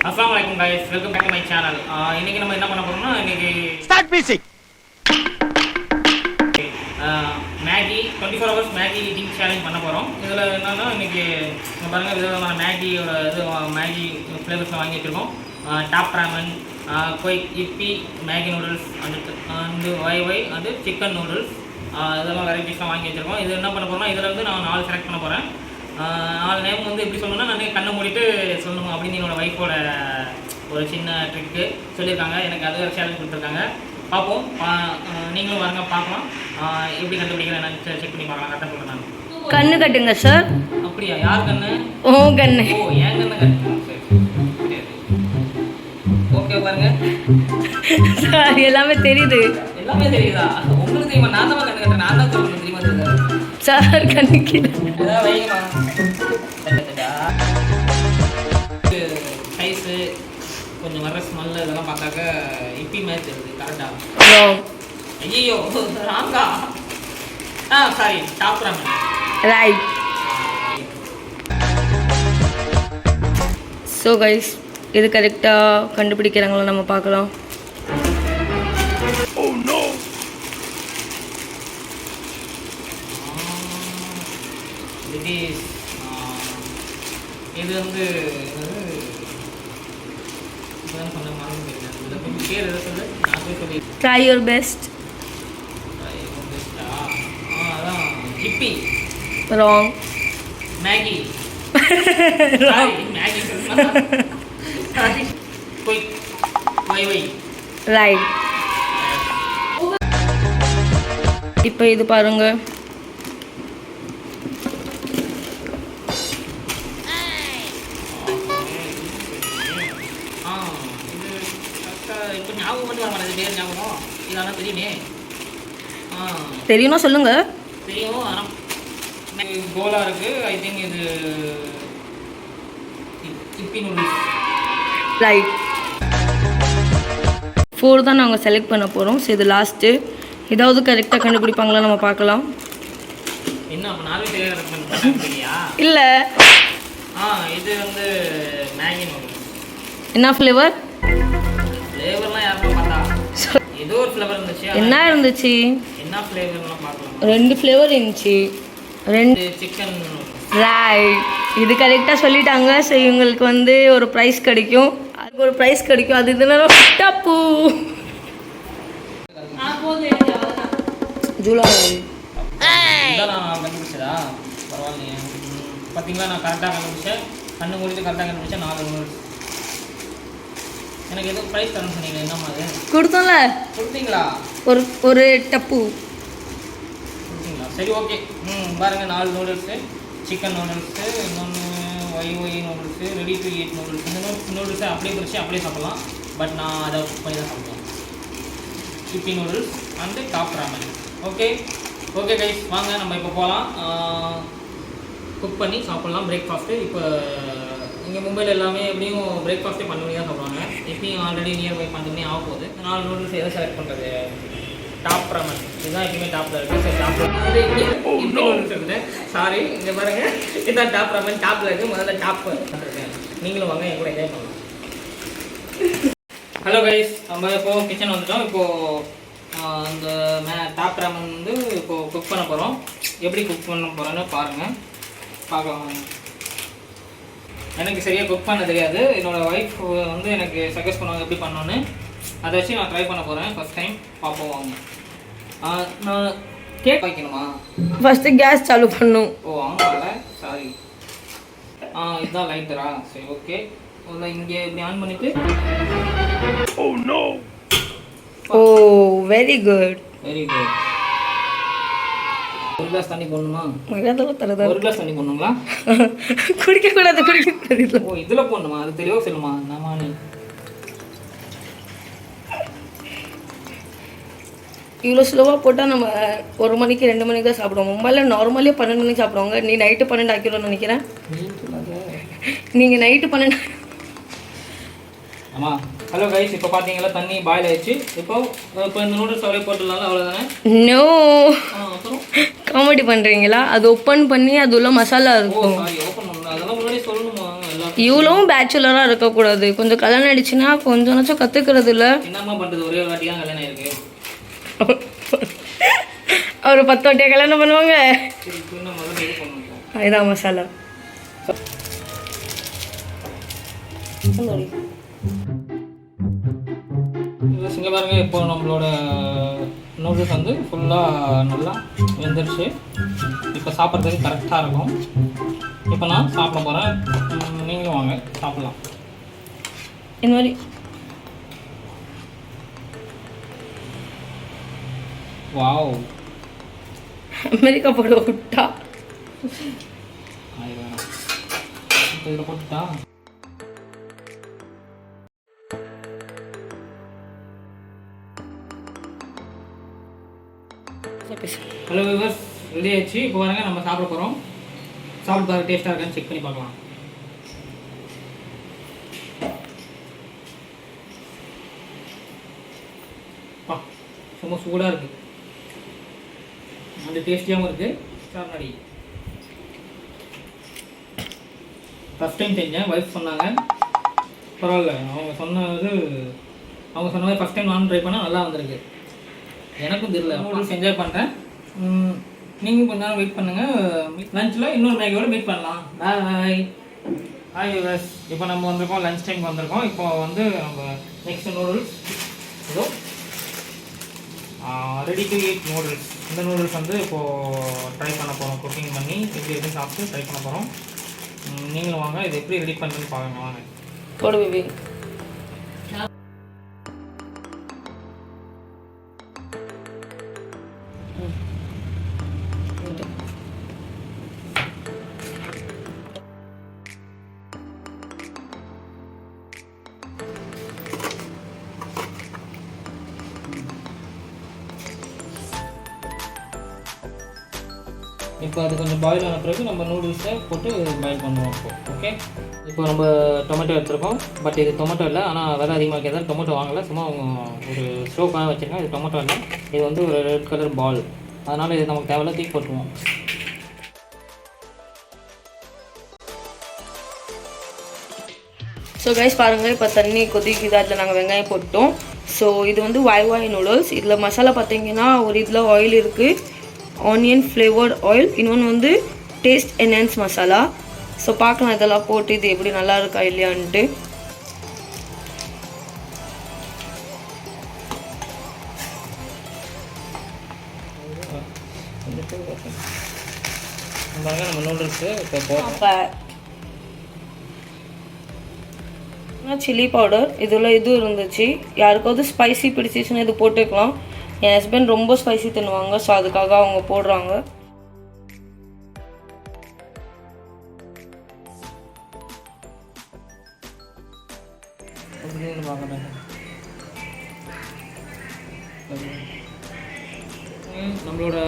Assalamualaikum guys, welcome back to my channel. இன்னைக்கு நம்ம என்ன பண்ண போறோம்னா இன்னைக்கு start music. Maggi 24 hours Maggi eating challenge பண்ண போறோம். இதுல என்னன்னா இன்னைக்கு பாருங்க விதவிதமான மேகியோட இது மேகி ஃப்ளேவர்ஸ் வாங்கி வச்சிருக்கோம். Top Ramen, quick Yippee Maggi noodles and YY and chicken noodles இதெல்லாம் வெரைட்டிஸ்லாம் வாங்கி வச்சிருக்கோம். இது என்ன பண்ண போறோம்னா இதுல வந்து நான் 4 செலக்ட் பண்ண போறேன். 4 நேம் வந்து எப்படி சொல்லணும்னா நான் கண்ணை மூடிட்டு சொல்லணும் அப்படின்னு என்னோட வைஃபோட ஒரு சின்ன ட்ரிக்கு சொல்லியிருக்காங்க. எனக்கு அது ஒரு சேலஞ்ச் கொடுத்துருக்காங்க. பார்ப்போம், நீங்களும் வாங்க பார்க்கலாம். எப்படி கண்டுபிடிக்கிறேன் என்னன்னு செக் பண்ணி பார்க்கலாம். கரெக்டாக சொல்கிறேன் நான். கண்ணு கட்டுங்க சார். அப்படியா? யார் கண்ணு? ஓ கண்ணு. ஓ ஏன் கண்ணு கட்டு. சரி ஓகே பாருங்க சார் எல்லாமே தெரியுது. எல்லாமே தெரியுதா? உங்களுக்கு தெரியுமா? நான் தான் கண்ணு கட்டுறேன். நான் தான் சொல்லணும் தெரியுமா? சார் கண்ணுக்கு ஏதாவது வைங்கம்மா. சைஸு கொஞ்சம் வர ஸ்மெல் இதெல்லாம் பார்த்தாக்க இப்பி மாதிரி தெரியுது. கரெக்டாக? ஐயோ ராங்கா. Sorry, top Raman. Right. So guys இது கரெக்டாக கண்டுபிடிக்கிறாங்களோ நம்ம பார்க்கலாம். இது வந்து ட்ரை யுவர் பெஸ்ட். அதான் Yippee. Wrong. Maggi. Maggi quick YY. Right. இப்போ இது பாருங்க. இப்போ ஞாபகம் மட்டும் வர மாட்டேது. பேர் ஞாபகம் இதெல்லாம் தெரியுமே. தெரியும்னா சொல்லுங்க. தெரியும், ஆனால் கோலாக இருக்குது. ஐ திங்க் இது இப்பி நூடுல்ஸ். ரைட். 4 தான் நாங்கள் செலக்ட் பண்ண போகிறோம். ஸோ இது லாஸ்ட்டு. ஏதாவது கரெக்டாக கண்டுபிடிப்பாங்களா நம்ம பார்க்கலாம். என்ன அப்போ நாலு தெரியாது ரெக்கமெண்ட் பண்ணலையா? இல்லை. இது வந்து மேகி நூடுல்ஸ். என்ன ஃப்ளேவர்? ஃப்ளேவர்லாம் யாரும் பார்த்தா ஏதோ ஒரு ஃப்ளேவர் இருந்துச்சு. என்ன இருந்துச்சு? என்ன ஃப்ளேவர்லாம் பார்க்கலாம். 2 ஃப்ளேவர் இருந்துச்சு. 2 சிக்கன். ரைட். இது கரெக்டாக சொல்லிட்டாங்க. ஸோ இவங்களுக்கு வந்து ஒரு ப்ரைஸ் கிடைக்கும். அதுக்கு ஒரு ப்ரைஸ் கிடைக்கும். அது இதனால டப்பு ஜூலா நான் கண்டுபிடிச்சதா? பரவாயில்லையே. பார்த்தீங்களா, நான் கரெக்டாக கண்டுபிடிச்சேன். கண்ணு மூடிட்டு கரெக்டாக கண்டுபிடிச்சேன். 4 நூடுல்ஸ். எனக்கு எதுவும் ப்ரைஸ் தரணும்னு சொன்னீங்க. என்னம்மா அது? கொடுத்தோம்ல. கொடுத்தீங்களா? ஒரு டப்பு கொடுத்தீங்களா? சரி ஓகே. பாருங்கள், 4 நூடுல்ஸு, சிக்கன் நூடுல்ஸு, இன்னொன்று YY noodles, ready to eat noodles. இந்த நூடுல்ஸை அப்படியே பிரித்து அப்படியே சாப்பிட்லாம். பட் நான் அதை குக் பண்ணி தான் சாப்பிடுவேன். Yippee noodles and Top Ramen. Okay okay guys, வாங்க நம்ம இப்போ போகலாம். குக் பண்ணி சாப்பிட்லாம். பிரேக்ஃபாஸ்ட்டு இப்போ இங்கே மும்பையில் எல்லாமே எப்படியும் பிரேக்ஃபாஸ்ட்டே 12 மணி தான் சாப்பிடுவாங்க. எப்பயும் ஆல்ரெடி நியர்பை 12 மணி ஆக போகுது. 4 நூடுல்ஸ் எதை செலக்ட் பண்ணுறது? டாப் ராமன் இதுதான் எப்பயுமே டாப்பில் இருக்குது. சரி, டாப் ராமன் நூடுல்ஸ் இருக்குது. சாரி, இங்கே பாருங்கள், இதுதான் டாப் ராமன் டாப்பில் இருக்குது. முதல்ல டாப் பண்ணுறேன். நீங்களும் வாங்க, என் கூட என்ஜாய் பண்ணலாம். ஹலோ கைஸ், நம்ம இப்போது கிச்சன் வந்துட்டோம். இப்போது அந்த டாப் ராமன் வந்து இப்போது குக் பண்ண போகிறோம். எப்படி குக் பண்ண போகிறோன்னு பாருங்கள், பார்க்கலாம். எனக்கு சரியாக குக் பண்ண தெரியாது. என்னோடய ஒய்ஃப் வந்து எனக்கு சஜஸ்ட் பண்ணுவாங்க எப்படி பண்ணோன்னு. அதை வச்சு நான் ட்ரை பண்ண போகிறேன். ஃபஸ்ட் டைம் பார்ப்போம் வாங்க. நான் கேக் வைக்கணுமா? ஃபஸ்ட்டு கேஸ் சாலு பண்ணும். ஓ ஆமாம்ல, சாரி. இதுதான் லைட்டரா? சரி ஓகே. இல்லை இங்கே இப்படி ஆன் பண்ணிவிட்டு. Oh very good. Very good. 1 glass தண்ணி போடணுமா? ஒரு கிளாஸ் தண்ணி போடணுங்களா? குடிக்கக்கூடாது, குடிக்கக்கூடாது. ஓ இதில் போடணுமா? அது தெளிவாக சொல்லுமா? நானே இவ்வளோ ஸ்லோவாக போட்டால் நம்ம 1 மணிக்கு 2 மணிக்கு தான் சாப்பிடுவோம். மும்பையில் நார்மலே 12 மணிக்கு சாப்பிடுவாங்க. நீ நைட்டு 12 ஆக்கிடுவோம்னு நினைக்கிறேன். நீங்கள் நைட்டு 12. ஆமாம். ஹலோ கைஸ், இப்போ பார்த்தீங்களா தண்ணி பாயில் ஆயிடுச்சு. இப்போ இந்த நூடுல்ஸ் அப்படியே போட்டுடலாம், அவ்வளோதானே? நோ, காமெடி பண்ணுறீங்களா? அது ஓப்பன் பண்ணி அது உள்ள மசாலா இருக்கும். ஓப்பன் பண்ணணும், அதெல்லாம் முன்னாடி சொல்லணுமா? எல்லாமே இவ்வளவும் பேச்சுலராக இருக்கக்கூடாது. கொஞ்சம் கல்யாணம் ஆயிடுச்சுன்னா கொஞ்சம் கற்றுக்கிறது இல்லை. என்னம்மா பண்ணுறது, ஒரே வாட்டி தான் கல்யாணம் இருக்கு. ஒரு 10 வாட்டியாக கல்யாணம் பண்ணுவாங்க. அதுதான் மசாலா. இங்கே பாருங்க, இப்போ நம்மளோட நூடுல்ஸ் வந்து ஃபுல்லாக நல்லா வெந்துருச்சு. இப்போ சாப்பிட்றதுக்கு கரெக்டாக இருக்கும். இப்போ நான் சாப்பிட போகிறேன். நீங்களும் வாங்க சாப்பிட்லாம். இந்த மாதிரி வாவ், அமெரிக்கா போட விட்டா இதில் போட்டுட்டா. ஹலோ வியூவர்ஸ், ரெடி ஆயிடுச்சு. இப்போ பாருங்க நம்ம சாப்பிட போகிறோம். சாப்பிட்டு பாருங்க டேஸ்ட்டாக இருக்கான்னு செக் பண்ணி பார்க்கலாம். ரொம்ப சூடாக இருக்குது, அந்த டேஸ்டியாகவும் இருக்குது. சாப்பிடாடி ஃபஸ்ட் டைம் செஞ்சேன். ஒய்ஃப் சொன்னாங்க பரவாயில்ல, அவங்க சொன்ன மாதிரி ஃபஸ்ட் டைம் நானும் ட்ரை பண்ணால் நல்லா வந்திருக்கு. எனக்கும் தெரியல, நூடுல்ஸ் என்ஜாய் பண்ணுறேன். நீங்கள் கொஞ்ச நேரம் வெயிட் பண்ணுங்கள். லஞ்சில் இன்னொரு மேகியோட மீட் பண்ணலாம். பாய். ஹாய் வியூவர்ஸ், இப்போ நம்ம வந்திருக்கோம், லஞ்ச் டைம் வந்திருக்கோம். இப்போ வந்து நம்ம நெக்ஸ்ட் நூடுல்ஸ் இதோ ரெடி டு ஈட் நூடுல்ஸ். இந்த நூடுல்ஸ் வந்து இப்போது ட்ரை பண்ண போகிறோம். குக்கிங் பண்ணி எப்படி எப்படி சாப்பிட்டு ட்ரை பண்ண போகிறோம். நீங்களும் வாங்க, இது எப்படி ரெடி பண்ணுறதுன்னு பாருங்க. வாங்க போடு பேபி. இப்போ அது கொஞ்சம் பாயில் ஆன பிறகு நம்ம நூடுல்ஸை போட்டு பாயில் பண்ணுவோம். ஓகே, இப்போ நம்ம டொமேட்டோ எடுத்துருக்கோம். பட் இது டொமேட்டோ இல்லை, ஆனால் விலை அதிகமாக இருக்கிறதால டொமேட்டோ வாங்கலை. சும்மா ஒரு ஷோக்காக வச்சுருக்கேன். இது டொமேட்டோ இல்லை, இது வந்து ஒரு ரெட் கலர் பால். அதனால் இது நமக்கு தேவையில்ல, தூக்கி போட்டுருவோம். ஸோ கைஸ் பாருங்கள், இப்போ தண்ணி கொதிக்குது. அதில் நாங்கள் வெங்காயம் போட்டோம். ஸோ இது வந்து வாய் நூடுல்ஸ். இதில் மசாலா பார்த்தீங்கன்னா ஒரு இதில் ஆயில் இருக்குது, ஆனியன் ஃப்ளேவர்ட் ஆயில். இன்னொன்று வந்து டேஸ்ட் என்ஹான்ஸ் மசாலா. ஸோ பார்க்கலாம் இதெல்லாம் போட்டு இது எப்படி நல்லா இருக்கா இல்லையான்ட்டு. நம்ம நூடுல்ஸு இப்போ சில்லி பவுடர் இதில் இது இருந்துச்சு. யாருக்காவது ஸ்பைசி பிடிச்சிச்சுன்னா இது போட்டுக்கலாம். என் ஹஸ்பண்ட் ரொம்ப ஸ்பைசி தின்னுவாங்க, ஸோ அதுக்காக அவங்க போடுறாங்க. நம்மளோட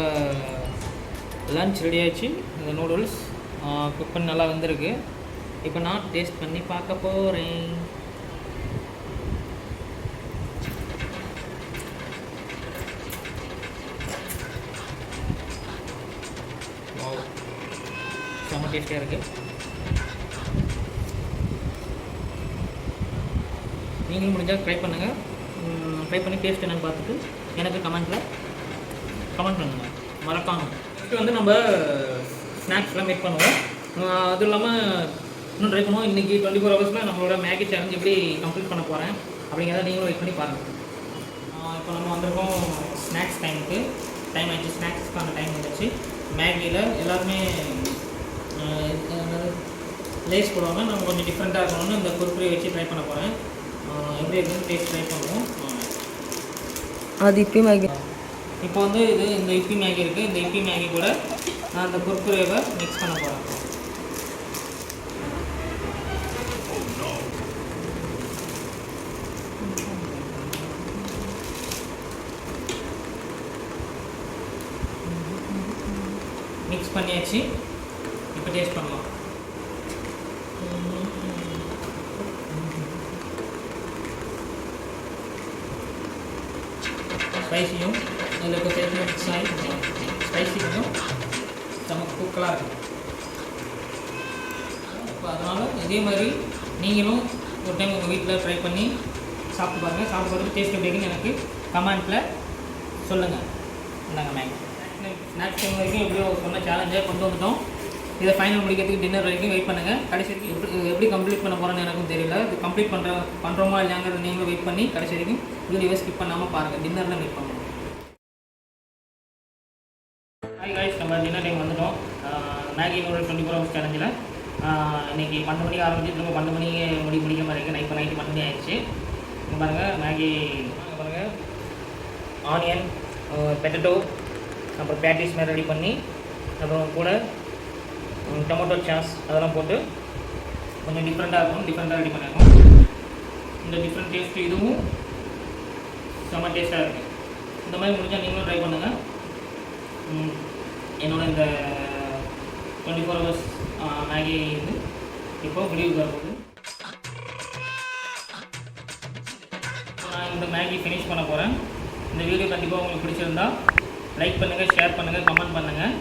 லன்ச் ரெடி ஆயிடுச்சு. இந்த நூடுல்ஸ் குக் பண்ணி நல்லா வந்திருக்கு. இப்போ நான் டேஸ்ட் பண்ணி பார்க்க போகிறேன். செம்ம டேஸ்டியாக இருக்குது. நீங்களும் முடிஞ்சால் ட்ரை பண்ணுங்கள். ட்ரை பண்ணி டேஸ்ட் என்னென்னு பார்த்துட்டு எனக்கு கமெண்ட் பண்ணுங்கள் மறக்காமல். நெக்ஸ்ட்டு வந்து நம்ம ஸ்நாக்ஸ்லாம் மேக் பண்ணுவோம். அதுவும் இல்லாமல் இன்னும் ட்ரை பண்ணுவோம். இன்றைக்கி 24 ஹவர்ஸில் நம்மளோட மேகி சேலஞ்ச் எப்படி கம்ப்ளீட் பண்ண போகிறேன் அப்படிங்கிறத நீங்களும் வெயிட் பண்ணி பாருங்கள். இப்போ நம்ம வந்திருக்கோம் ஸ்நாக்ஸ் டைமுக்கு. டைம் ஆகிடுச்சு, ஸ்நாக்ஸ்க்கான டைம் வந்துடுச்சு. மேகியில் எல்லாருமே லேஸ் போடுவாங்க. நம்ம கொஞ்சம் டிஃப்ரெண்ட்டாக இருக்கணும்னு இந்த குர்குரே வச்சு ட்ரை பண்ண போகிறேன். எப்படி இருக்குன்னு டேஸ்ட் ட்ரை பண்ணுவோம். அது இப்பி மேகி. இப்போ வந்து இந்த இப்பி மேகி இருக்குது. இந்த இப்பி மேகி கூட நான் இந்த குர்குரேவை மிக்ஸ் பண்ண போகிறேன். மிக்ஸ் பண்ணியாச்சு. இப்போ டேஸ்ட் பண்ணலாம். ஸ்பைசியும் அதில் இப்போ சேர்த்து மிக்ஸ் ஆகி ஸ்பைசி கொஞ்சம் நமக்கு தூக்கலாக இருக்கும். இப்போ அதனால் இதே மாதிரி நீங்களும் ஒரு டைம் உங்கள் வீட்டில் ட்ரை பண்ணி சாப்பிட்டு பாருங்கள். சாப்பிட்டு பார்த்துட்டு டேஸ்ட் எப்படி இருக்குன்னு எனக்கு கமெண்ட்டில் சொல்லுங்கள். இந்தாங்க மேகி. ஸ்நாக்ஸ் டைம் வரைக்கும் எப்படியோ சொன்ன சேலஞ்சை கொண்டு வந்துட்டோம். இதை ஃபைனல் முடிக்கிறதுக்கு டின்னர் வரைக்கும் வெயிட் பண்ணுங்கள். கடைசி வரைக்கும் எப்படி கம்ப்ளீட் பண்ண போகிறேன்னு எனக்கும் தெரியல. இது கம்ப்ளீட் பண்ணுறோமா இல்லையாங்கிறத நீங்களும் வெயிட் பண்ணி கடைசி வரைக்கும் வீடியோவை ஸ்கிப் பண்ணாமல் பாருங்கள். டின்னரில் மீட் பண்ணுவோம். ஹாய் காய்ஸ், நம்ம டின்னர் டைம் வந்துட்டோம். மேகி நூடுல்ஸ் 24 ஹவர்ஸ் சேலஞ்சில் இன்றைக்கி 12 மணிக்கு ஆரம்பிச்சு திரும்ப 12 மணிக்கு முடிக்கிற மாதிரி இருக்குது. இப்போ நைட்டு 12 மணி ஆயிடுச்சு. இங்கே பாருங்கள் மேகி பாருங்கள், ஆனியன், பொட்டேட்டோ, அப்புறம் பேட்டிஸ் மாதிரி ரெடி பண்ணி, அப்புறம் கூட டொமேட்டோ சாஸ் அதெல்லாம் போட்டு கொஞ்சம் டிஃப்ரெண்ட்டாக ரெடி பண்ணியிருக்கோம். இந்த டிஃப்ரெண்ட் டேஸ்ட்டு இதுவும் செம்ம டேஸ்ட்டாக இருக்குது. இந்த மாதிரி முடிஞ்சால் நீங்களும் ட்ரை பண்ணுங்கள். என்னோட இந்த 24 ஹவர்ஸ் மேகி வந்து இப்போ முடிவுக்கு வரும்போது நான் இந்த மேகி ஃபினிஷ் பண்ண போகிறேன். இந்த வீடியோ கண்டிப்பாக உங்களுக்கு பிடிச்சிருந்தா லைக் பண்ணுங்கள், ஷேர் பண்ணுங்கள், கமெண்ட் பண்ணுங்கள்.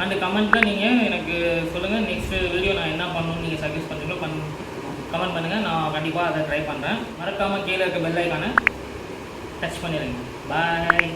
அண்டு கமெண்ட்டில் நீங்கள் எனக்கு சொல்லுங்கள் நெக்ஸ்ட் வீடியோ நான் என்ன பண்ணணும்னு நீங்கள் சஜஸ்ட் பண்ணுறீங்களோ கமெண்ட் பண்ணுங்கள். நான் கண்டிப்பாக அதை ட்ரை பண்ணுறேன். மறக்காமல் கீழே இருக்க பெல் ஐக்கானை டச் பண்ணிடுங்க. பாய்.